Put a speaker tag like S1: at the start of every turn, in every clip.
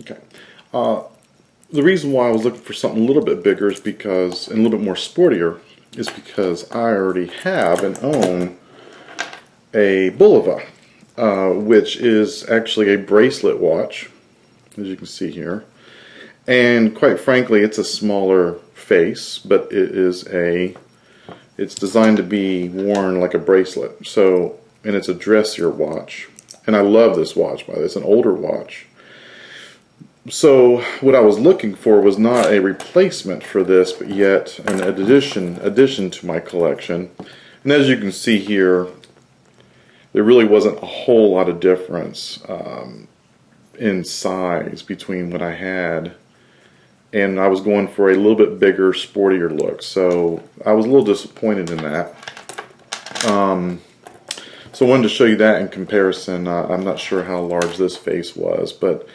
S1: Okay. The reason why I was looking for something a little bit bigger is because, and a little bit more sportier, is because I already have and own a Bulova, which is actually a bracelet watch, as you can see here. And quite frankly, it's a smaller face, but it's designed to be worn like a bracelet. So, and it's a dressier watch. And I love this watch, by the way. It's an older watch. So what I was looking for was not a replacement for this, but yet an addition to my collection. And as you can see here, there really wasn't a whole lot of difference in size between what I had, and I was going for a little bit bigger, sportier look. So I was a little disappointed in that. So I wanted to show you that in comparison. I'm not sure how large this face was, but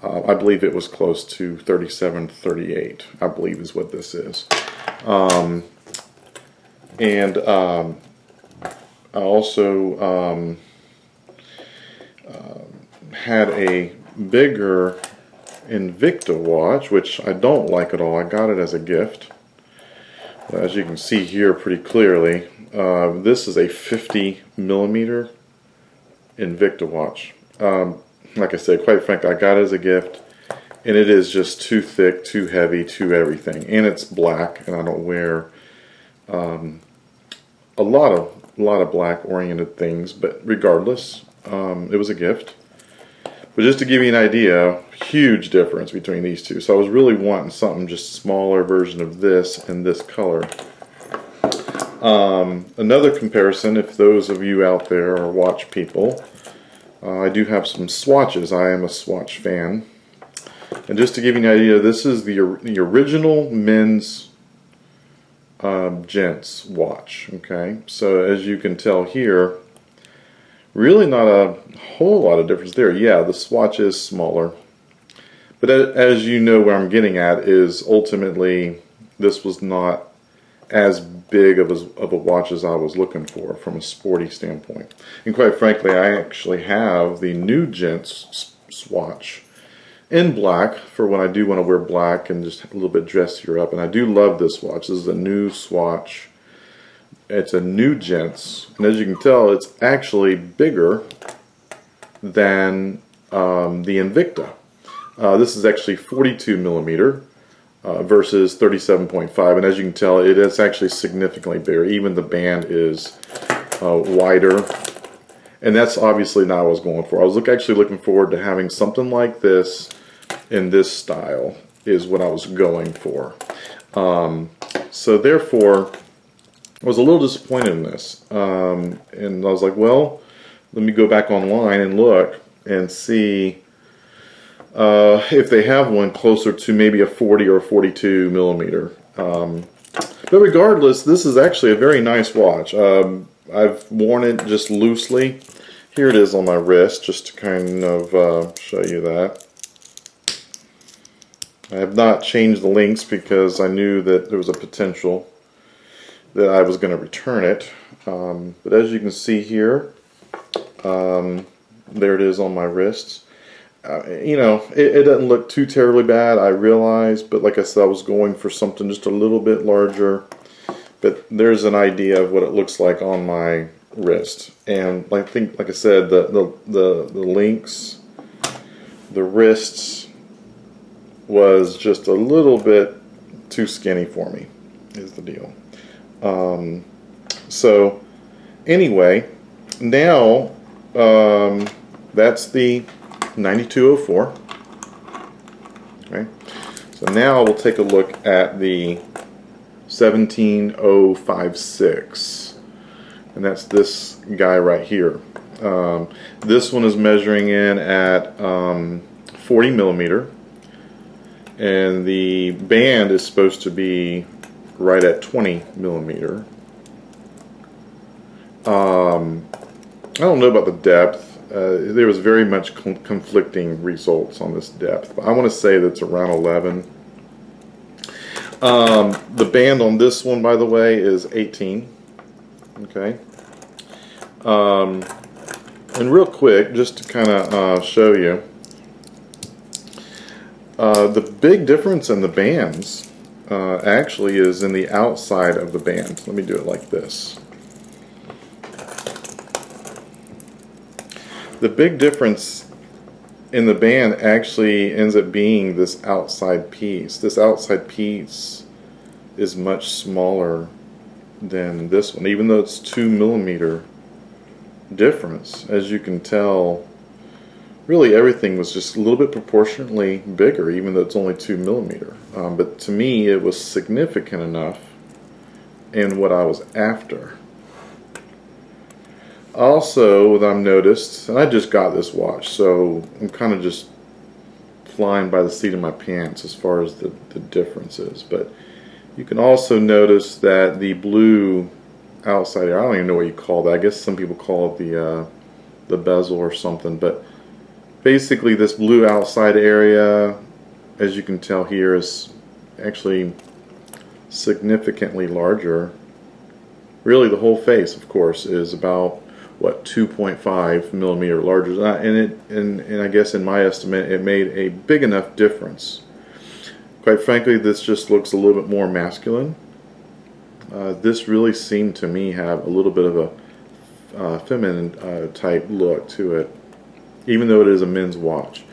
S1: I believe it was close to 37, 38, I believe is what this is. I also had a bigger Invicta watch, which I don't like at all. I got it as a gift. As you can see here pretty clearly, this is a 50 millimeter Invicta watch. Like I said, quite frankly, I got it as a gift, and it is just too thick, too heavy, too everything. And it's black, and I don't wear a lot of black-oriented things. But regardless, it was a gift. But just to give you an idea, huge difference between these two. So I was really wanting something just smaller version of this in this color. Another comparison, if those of you out there are watch people, I do have some swatches. I am a swatch fan. And just to give you an idea, this is the original men's gents watch. Okay, so as you can tell here, really not a whole lot of difference there. Yeah, the swatch is smaller. But as you know, where I'm getting at is ultimately this was not as big of a watch as I was looking for from a sporty standpoint. And quite frankly, I actually have the new gents swatch in black for when I do want to wear black and just a little bit dressier up. And I do love this watch. This is a new swatch. It's a new gents, and as you can tell, it's actually bigger than the Invicta. This is actually 42 millimeter. Versus 37.5, and as you can tell, it is actually significantly bigger. Even the band is wider, and that's obviously not what I was going for. I was actually looking forward to having something like this in this style is what I was going for. So therefore, I was a little disappointed in this, and I was like, well, let me go back online and look and see if they have one closer to maybe a 40 or 42 millimeter. But regardless, this is actually a very nice watch. I've worn it just loosely. Here it is on my wrist, just to kind of show you that. I have not changed the links because I knew that there was a potential that I was going to return it. But as you can see here, there it is on my wrists. You know, it doesn't look too terribly bad, I realize, but like I said, I was going for something just a little bit larger. But there's an idea of what it looks like on my wrist. And I think, like I said, the links, the wrists was just a little bit too skinny for me, is the deal. So anyway, now that's the 9204. Okay, so now we'll take a look at the 17056, and that's this guy right here. This one is measuring in at 40 millimeter, and the band is supposed to be right at 20 millimeter. I don't know about the depth. There was very much conflicting results on this depth, but I want to say that's around 11. The band on this one, by the way, is 18. Okay. And real quick, just to kind of show you, The big difference in the bands actually is in the outside of the band. Let me do it like this. The big difference in the band actually ends up being this outside piece. This outside piece is much smaller than this one, even though it's 2 millimeter difference. As you can tell, really everything was just a little bit proportionately bigger, even though it's only 2 millimeter. But to me, it was significant enough in what I was after. Also, what I've noticed, and I just got this watch, so I'm kind of just flying by the seat of my pants as far as the differences. But you can also notice that the blue outside area, I don't even know what you call that. I guess some people call it the bezel or something. But basically, this blue outside area, as you can tell here, is actually significantly larger. Really, the whole face, of course, is about, what, 2.5 millimeter larger, and I guess in my estimate it made a big enough difference. Quite frankly, this just looks a little bit more masculine. This really seemed to me have a little bit of a feminine type look to it, even though it is a men's watch.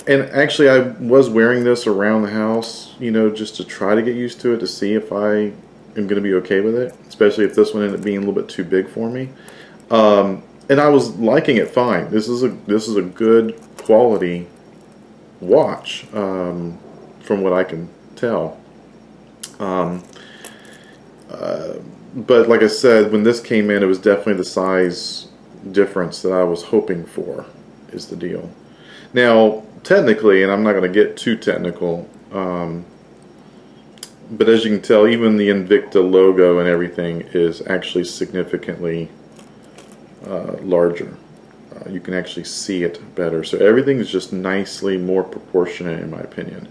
S1: And actually, I was wearing this around the house, you know, just to try to get used to it, to see if I am going to be okay with it, especially if this one ended up being a little bit too big for me. And I was liking it fine. This is a good quality watch, from what I can tell. But like I said, when this came in, it was definitely the size difference that I was hoping for, is the deal. Now, technically, and I'm not going to get too technical, but as you can tell, even the Invicta logo and everything is actually significantly larger. You can actually see it better. So everything is just nicely more proportionate, in my opinion.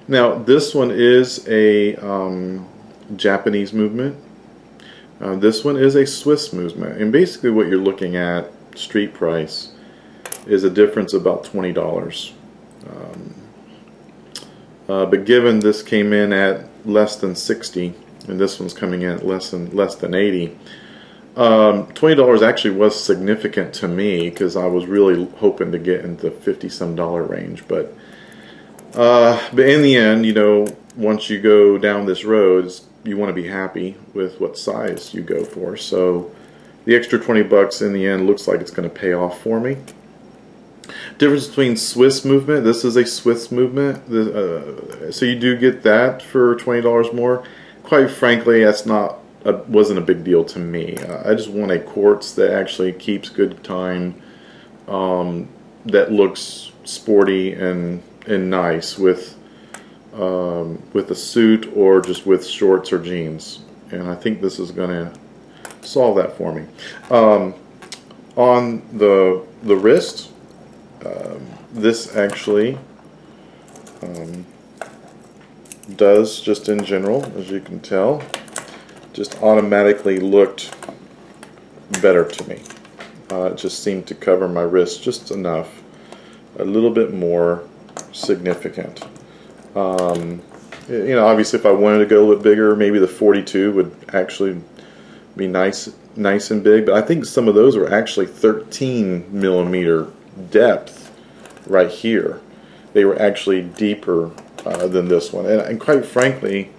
S1: Now, this one is a Japanese movement. This one is a Swiss movement. And basically what you're looking at, street price, is a difference of about $20. But given this came in at less than 60, and this one's coming in at less than 80, $20 actually was significant to me, because I was really hoping to get into the $50-some range. But in the end, you know, once you go down this road, you want to be happy with what size you go for. So the extra 20 bucks in the end looks like it's going to pay off for me. Difference between Swiss movement, this is a Swiss movement, so you do get that for $20 more. Quite frankly, that's wasn't a big deal to me. I just want a quartz that actually keeps good time, that looks sporty and nice with a suit or just with shorts or jeans. And I think this is going to solve that for me. On the wrist, this actually does, just in general, as you can tell, just automatically looked better to me. It just seemed to cover my wrist just enough, a little bit more significant. You know, obviously if I wanted to go a little bit bigger, maybe the 42 would actually be nice and big, but I think some of those are actually 13 millimeter depth right here. They were actually deeper than this one, and quite frankly,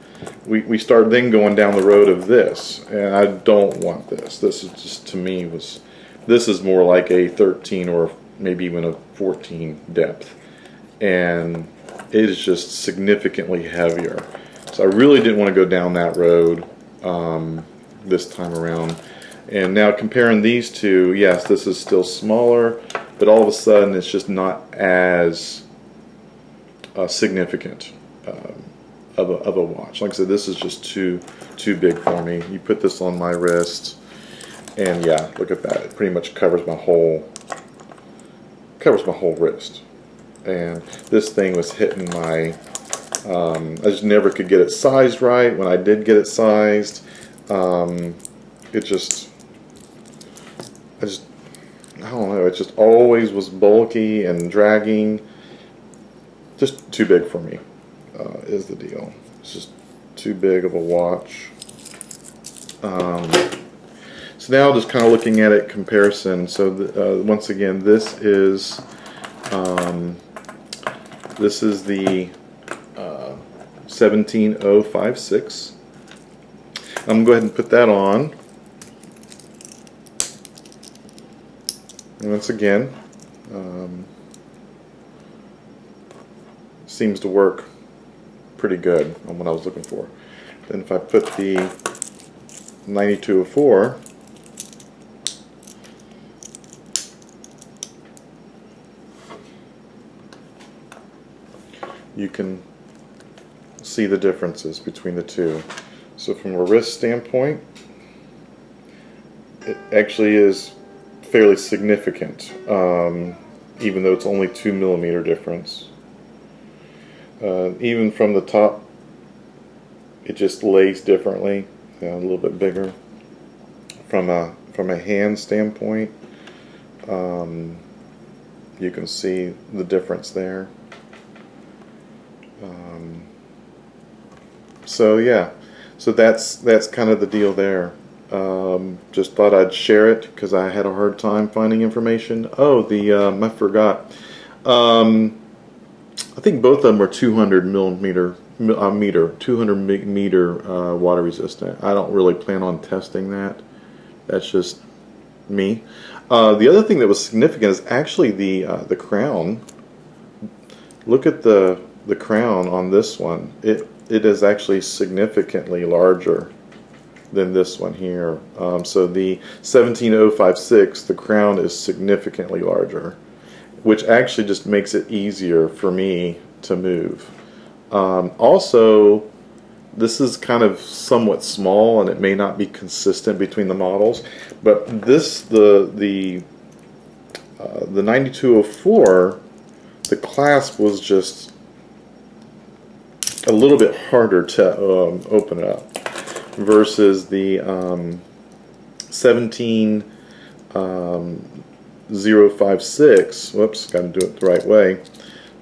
S1: we start then going down the road of this, and I don't want this. This is just, to me, this is more like a 13 or maybe even a 14 depth, and it is just significantly heavier. So I really didn't want to go down that road this time around. And now comparing these two, yes, this is still smaller, but all of a sudden it's just not as significant of a watch. Like I said, this is just too big for me. You put this on my wrist, and yeah, look at that. It pretty much covers my whole wrist. And this thing was hitting my, I just never could get it sized right. When I did get it sized, I don't know, it just always was bulky and dragging. just too big for me, is the deal. It's just too big of a watch. So now just kind of looking at it comparison. So once again, this is the 17056. I'm going to go ahead and put that on. And once again, seems to work pretty good on what I was looking for. Then if I put the 9204, you can see the differences between the two. So from a wrist standpoint, it actually is fairly significant, even though it's only 2mm difference. Even from the top, it just lays differently, a little bit bigger. From a hand standpoint, you can see the difference there. So yeah, so that's kind of the deal there. Just thought I'd share it because I had a hard time finding information. Oh, I forgot. I think both of them are 200 meter water resistant. I don't really plan on testing that. That's just me. The other thing that was significant is actually the crown. Look at the crown on this one. It is actually significantly larger than this one here. So the 17056, the crown is significantly larger, which actually just makes it easier for me to move. Also, this is kind of somewhat small, and it may not be consistent between the models, but the 9204, the clasp was just a little bit harder to open up versus the 17056. Whoops, got to do it the right way.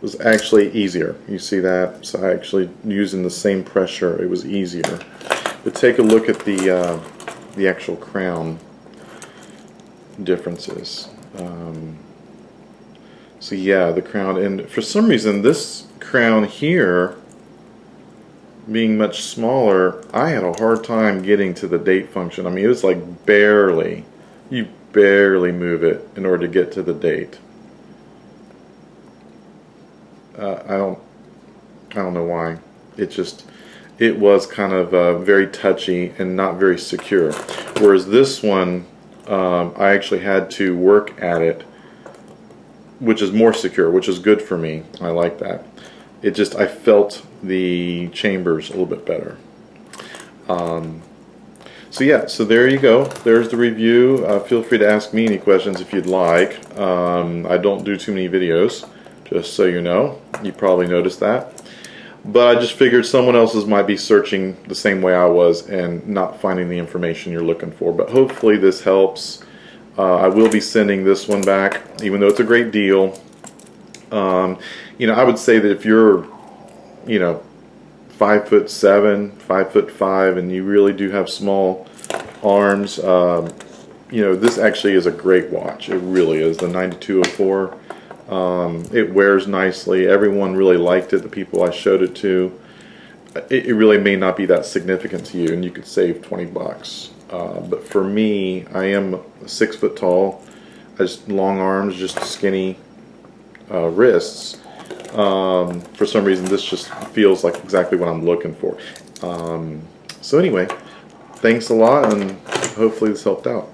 S1: Was actually easier. You see that? So I actually using the same pressure, it was easier. But take a look at the actual crown differences. So yeah, the crown, and for some reason this crown here being much smaller, I had a hard time getting to the date function. I mean, it was like barely, you barely move it in order to get to the date. I don't know why. It was kind of very touchy and not very secure. Whereas this one, I actually had to work at it, which is more secure, which is good for me. I like that. I felt the chambers a little bit better. So yeah, so there you go. There's the review. Feel free to ask me any questions if you'd like. I don't do too many videos, just so you know. You probably noticed that. But I just figured someone else's might be searching the same way I was and not finding the information you're looking for. But hopefully this helps. I will be sending this one back, even though it's a great deal. You know, I would say that if you're, you know, 5'7", 5'5", and you really do have small arms, you know, this actually is a great watch. It really is. The 9204. It wears nicely. Everyone really liked it. The people I showed it to. It really may not be that significant to you, and you could save 20 bucks. But for me, I am 6 foot tall. I just long arms, just skinny wrists. For some reason, this just feels like exactly what I'm looking for. So anyway, thanks a lot, and hopefully this helped out.